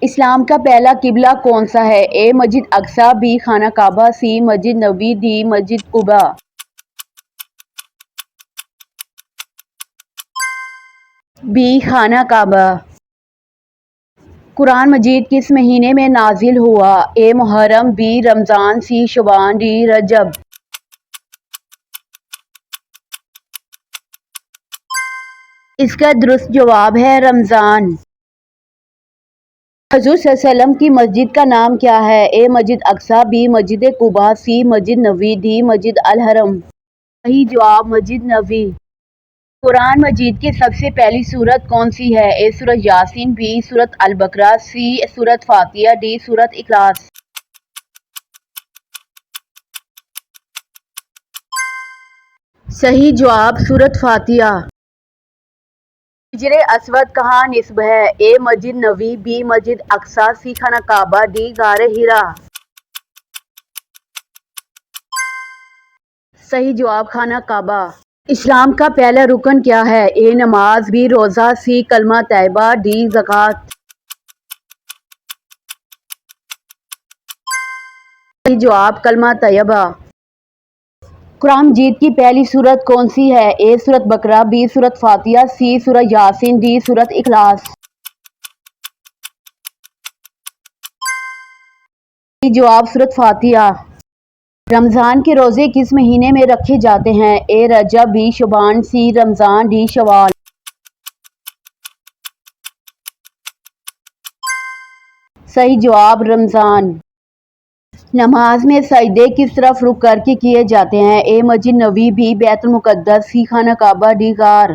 اسلام کا پہلا قبلہ کون سا ہے؟ اے مسجد اقصی، بی خانہ کعبہ، سی Masjid Nabawi, D Masjid Quba. Be خانہ کعبہ۔ قرآن مجید کس مہینے میں نازل ہوا؟ اے محرم، بی رمضان، سی شعبان، ڈی رجب۔ اس کا درست جواب ہے رمضان۔ حضور صلی اللہ علیہ وسلم کی مسجد کا نام کیا ہے؟ اے مسجد اقصی، be Masjid Quba, C Masjid Nabawi, D مسجد الحرم۔ صحیح جواب مسجد نبوی۔ قرآن مجید کی سب سے پہلی سورت کون سی ہے؟ اے سورۃ یاسین، بی سورۃ البقرہ، سی سورۃ فاتحہ، ڈی سورۃ اخلاص۔ صحیح جواب سورۃ فاتحہ۔ حجر اسود کہاں نصب ہے؟ اے مسجد نبوی، بی مسجد اقصی، سی خانہ کعبہ، ڈی غار حرا۔ صحیح جواب خانہ کعبہ۔ اسلام کا پہلا رکن کیا ہے؟ اے نماز، بی روزہ، سی کلمہ طیبہ، ڈی زکوٰۃ۔ صحیح جواب کلمہ طیبہ۔ قرآن مجید کی پہلی سورت کون سی ہے؟ اے سورۃ بقرہ، بی سورۃ فاتحہ، سی سورۃ یاسین، ڈی سورۃ اخلاص۔ صحیح جواب سورۃ فاتحہ۔ رمضان کے روزے کس مہینے میں رکھے جاتے ہیں؟ اے رجب، بی شعبان، سی رمضان، ڈی شوال۔ صحیح جواب رمضان۔ نماز میں سجدے کس طرف رخ کر کے کیے جاتے ہیں؟ اے مسجد نبوی، بی بیت المقدس، سی خانہ کعبہ، ڈی غار۔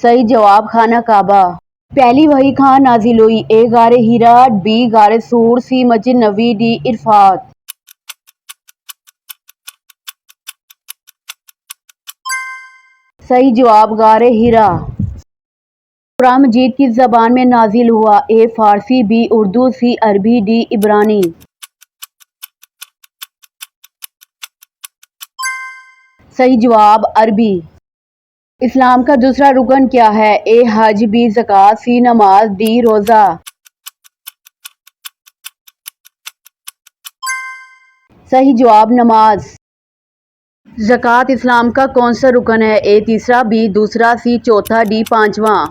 صحیح جواب خانہ کعبہ۔ پہلی وحی کہاں نازل ہوئی؟ اے غار حرا، بی غار ثور، سی مسجد نبوی، ڈی عرفات۔ صحیح جواب غار حرا۔ قرآن مجید کس زبان میں نازل ہوا؟ اے فارسی، بی اردو، سی عربی، ڈی عبرانی۔ صحیح جواب عربی۔ اسلام کا دوسرا رکن کیا ہے؟ اے حج، بی زکوٰۃ، سی نماز، ڈی روزہ۔ صحیح جواب نماز۔ زکوٰۃ اسلام کا کون سا رکن ہے؟ اے تیسرا، بی دوسرا، سی چوتھا، ڈی پانچواں۔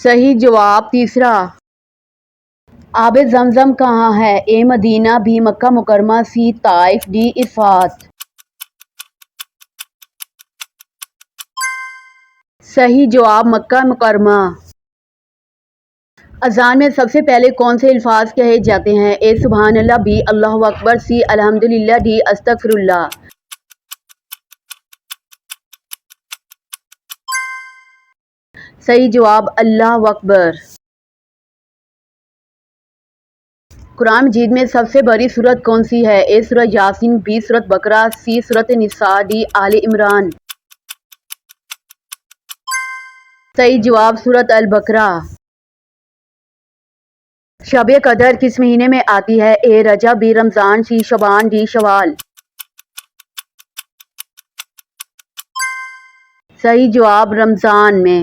صحیح جواب تیسرا۔ آب زمزم کہاں ہے؟ اے مدینہ، بی مکہ مکرمہ، سی طائف، ڈی عرفات۔ صحیح جواب مکہ مکرمہ۔ اذان میں سب سے پہلے کون سے الفاظ کہے جاتے ہیں؟ اے سبحان اللہ، بی اللہ اکبر، سی الحمدللہ، ڈی استغفر اللہ۔ صحیح جواب اللہ اکبر۔ قرآن مجید میں سب سے بڑی سورت کون سی ہے؟ اے سورۃ یاسین، بی سورۃ بقرہ، سی سورۃ نساء، ڈی آل عمران۔ صحیح جواب سورۃ البقرہ۔ شب قدر کس مہینے میں آتی ہے؟ اے رجب، بی رمضان، سی شعبان، ڈی شوال۔ صحیح جواب رمضان میں۔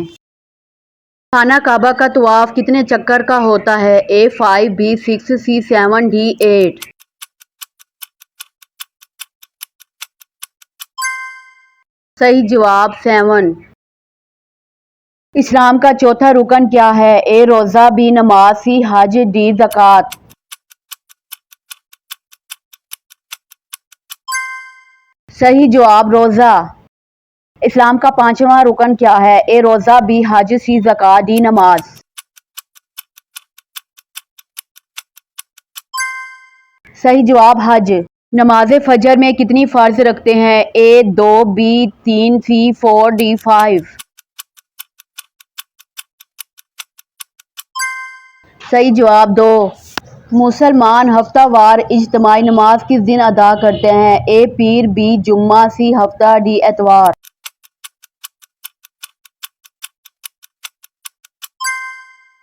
خانہ کعبہ کا طواف کتنے چکر کا ہوتا ہے؟ اے 5، بی 6، سی 7، ڈی 8۔ صحیح جواب 7۔ اسلام کا چوتھا رکن کیا ہے؟ اے روزہ، بی نماز، سی حج، ڈی زکوٰۃ۔ صحیح جواب روزہ۔ اسلام کا پانچواں رکن کیا ہے؟ اے روزہ، بی حج، سی زکوٰۃ، ڈی نماز۔ صحیح جواب حج۔ نماز فجر میں کتنی فرض رکھتے ہیں؟ اے 2، بی 3، سی 4، ڈی 5۔ صحیح جواب 2۔ مسلمان ہفتہ وار اجتماعی نماز کس دن ادا کرتے ہیں؟ اے پیر، بی جمعہ، سی ہفتہ، ڈی اتوار۔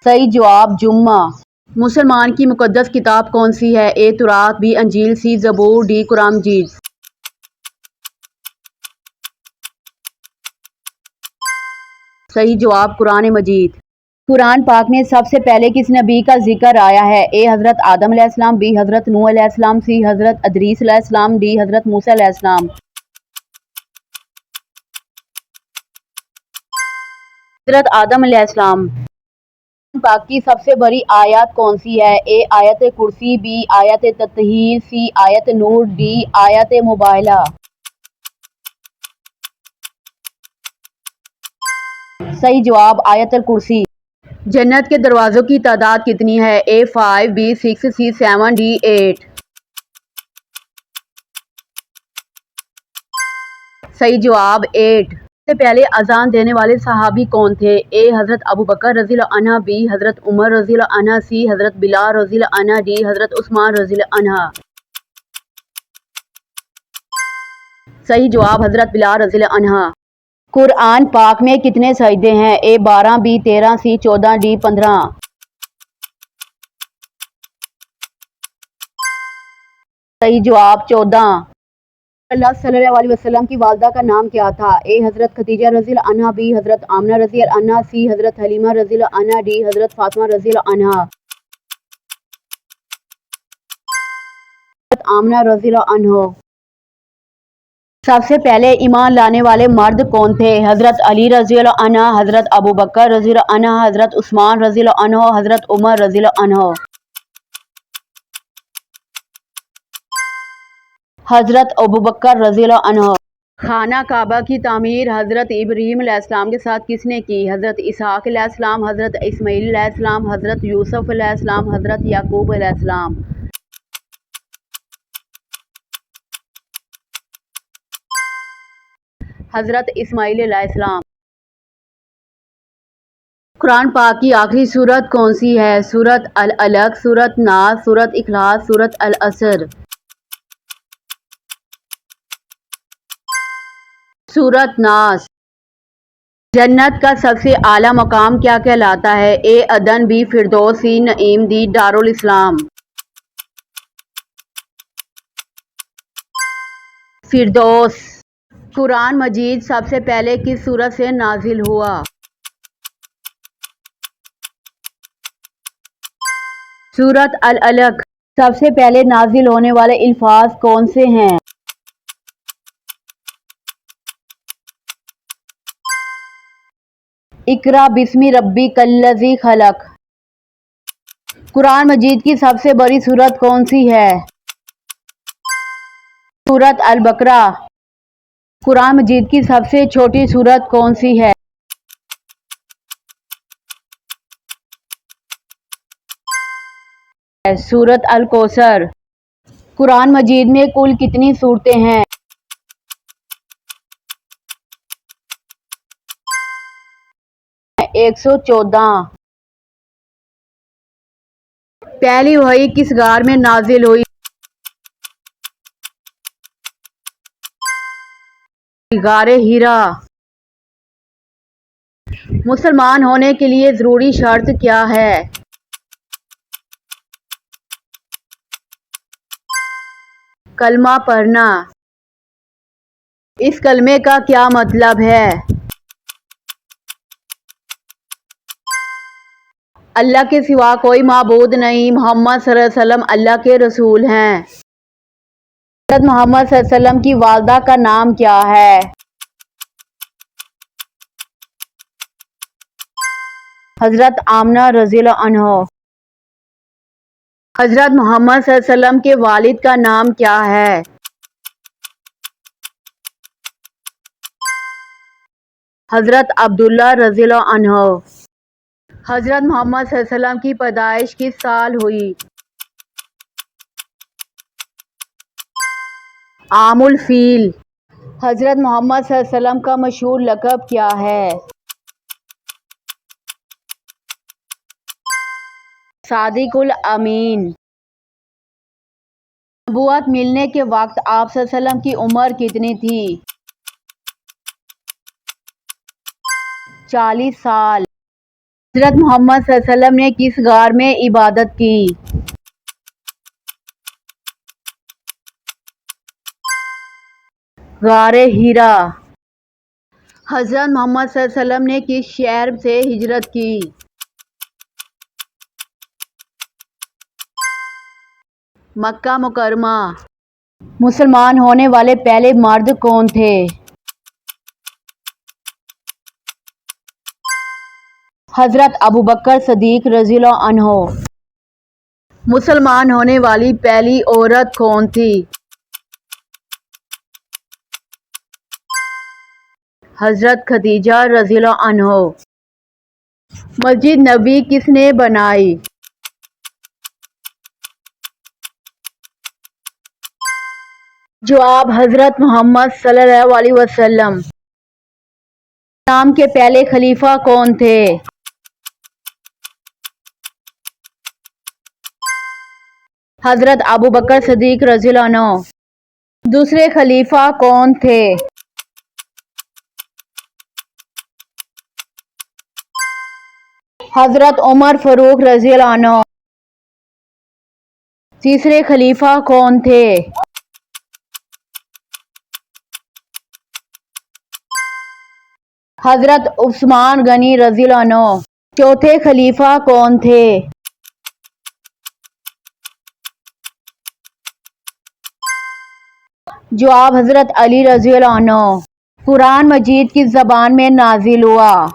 صحیح جواب جمعہ۔ مسلمان کی مقدس کتاب کون سی ہے؟ اے تورات، بی انجیل، سی زبور، ڈی قرآن مجید۔ صحیح جواب قرآن مجید۔ قرآن پاک میں سب سے پہلے کس نبی کا ذکر آیا ہے؟ اے حضرت آدم علیہ السلام، بی حضرت نوح علیہ السلام، سی حضرت ادریس علیہ السلام، ڈی حضرت موسیٰ علیہ السلام۔ حضرت آدم علیہ السلام۔ قرآن پاک کی سب سے بڑی آیت کون سی ہے؟ اے آیت کرسی، بی آیت تطہیر، سی آیت نور، ڈی آیت مباہلہ۔ صحیح جواب آیت الکرسی۔ جنت کے دروازوں کی تعداد کتنی ہے؟ اے 5، بی 6، سی 7، ڈی 8۔ صحیح جواب 8۔ سب سے پہلے اذان دینے والے صحابی کون تھے؟ اے حضرت ابوبکر رضی اللہ عنہ، بی حضرت عمر رضی اللہ عنہ، سی حضرت بلال رضی اللہ عنہ، ڈی حضرت عثمان رضی اللہ عنہ۔ صحیح جواب حضرت بلال رضی اللہ عنہ۔ قرآن پاک میں کتنے سجدے ہیں؟ اے 12، بی 13، سی 14، ڈی 15۔ صحیح جواب 14۔ اللہ صلی اللہ علیہ وسلم کی والدہ کا نام کیا تھا؟ اے حضرت خدیجہ رضی اللہ عنہا، بی حضرت آمنہ رضی اللہ عنہا، سی حضرت حلیمہ رضی اللہ عنہا، ڈی حضرت فاطمہ رضی اللہ عنہا۔ حضرت آمنہ رضی اللہ عنہا۔ سب سے پہلے ایمان لانے والے مرد کون تھے؟ حضرت علی رضی اللہ عنہ، حضرت ابوبکر رضی اللہ عنہ، حضرت عثمان رضی اللہ عنہ، حضرت عمر رضی اللہ عنہ۔ حضرت ابوبکر رضی اللہ عنہ۔ خانہ کعبہ کی تعمیر حضرت ابراہیم علیہ السلام کے ساتھ کس نے کی؟ حضرت اسحاق علیہ السلام، حضرت اسماعیل علیہ السلام، حضرت یوسف علیہ السلام، حضرت یعقوب علیہ السلام۔ حضرت اسماعیل علیہ السلام۔ قرآن پاک کی آخری سورت کون سی ہے؟ سورت العلق، سورت ناس، سورت اخلاص، سورت العصر۔ سورت ناس۔ جنت کا سب سے اعلیٰ مقام کیا کہلاتا ہے؟ اے عدن، بی فردوس، سی نعیم، ڈی دارالسلام۔ فردوس۔ قرآن مجید سب سے پہلے کس سورت سے نازل ہوا؟ سورت العلق۔ سب سے پہلے نازل ہونے والے الفاظ کون سے ہیں؟ اقرأ بسم ربک الذی خلق۔ قرآن مجید کی سب سے بڑی سورت کون سی ہے؟ سورت البقرہ۔ قرآن مجید کی سب سے چھوٹی سورت کون سی ہے؟ سورت الکوثر۔ قرآن مجید میں کل کتنی سورتیں ہیں؟ 114۔ پہلی وحی کس غار میں نازل ہوئی؟ غار حرا۔ مسلمان ہونے کے لیے ضروری شرط کیا ہے؟ کلمہ پڑھنا۔ اس کلمے کا کیا مطلب ہے؟ اللہ کے سوا کوئی معبود نہیں، محمد صلی اللہ علیہ وسلم اللہ کے رسول ہیں۔ حضرت محمد صلی اللہ علیہ وسلم کی والدہ کا نام کیا ہے؟ حضرت آمنہ رضی اللہ عنہ۔ حضرت محمد صلی اللہ علیہ وسلم کے والد کا نام کیا ہے؟ حضرت عبداللہ رضی اللہ عنہ۔ حضرت محمد صلی اللہ علیہ وسلم کی پیدائش کس سال ہوئی؟ عام الفیل۔ حضرت محمد صلی اللہ علیہ وسلم کا مشہور لقب کیا ہے؟ صادق الامین۔ نبوت ملنے کے وقت آپ صلی اللہ علیہ وسلم کی عمر کتنی تھی؟ 40 سال۔ حضرت محمد صلی اللہ علیہ وسلم نے کس غار میں عبادت کی؟ غار حرا۔ حضرت محمد صلی اللہ علیہ وسلم نے کس شہر سے ہجرت کی؟ مکہ مکرمہ۔ مسلمان ہونے والے پہلے مرد کون تھے؟ حضرت ابوبکر صدیق رضی اللہ عنہ۔ مسلمان ہونے والی پہلی عورت کون تھی؟ حضرت خدیجہ رضی اللہ عنہ۔ مسجد نبوی کس نے بنائی؟ جواب حضرت محمد صلی اللہ علیہ وسلم۔ اسلام کے پہلے خلیفہ کون تھے؟ حضرت ابوبکر صدیق رضی اللہ عنہ۔ دوسرے خلیفہ کون تھے؟ حضرت عمر فاروق رضی اللہ عنہ۔ تیسرے خلیفہ کون تھے؟ حضرت عثمان غنی رضی اللہ عنہ۔ چوتھے خلیفہ کون تھے؟ جواب حضرت علی رضی اللہ عنہ۔ قرآن مجید کس زبان میں نازل ہوا؟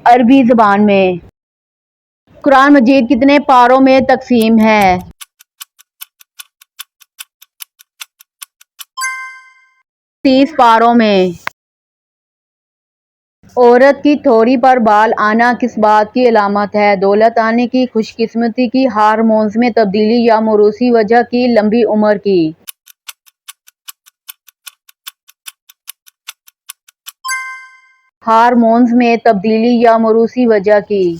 عربی زبان میں۔ قرآن مجید کتنے پاروں میں تقسیم ہے؟ 30 پاروں میں۔ عورت کی تھوڑی پر بال آنا کس بات کی علامت ہے؟ دولت آنے کی، خوش قسمتی کی، ہارمونز میں تبدیلی یا موروثی وجہ کی، لمبی عمر کی؟ ہارمونز میں تبدیلی یا موروثی وجہ کی۔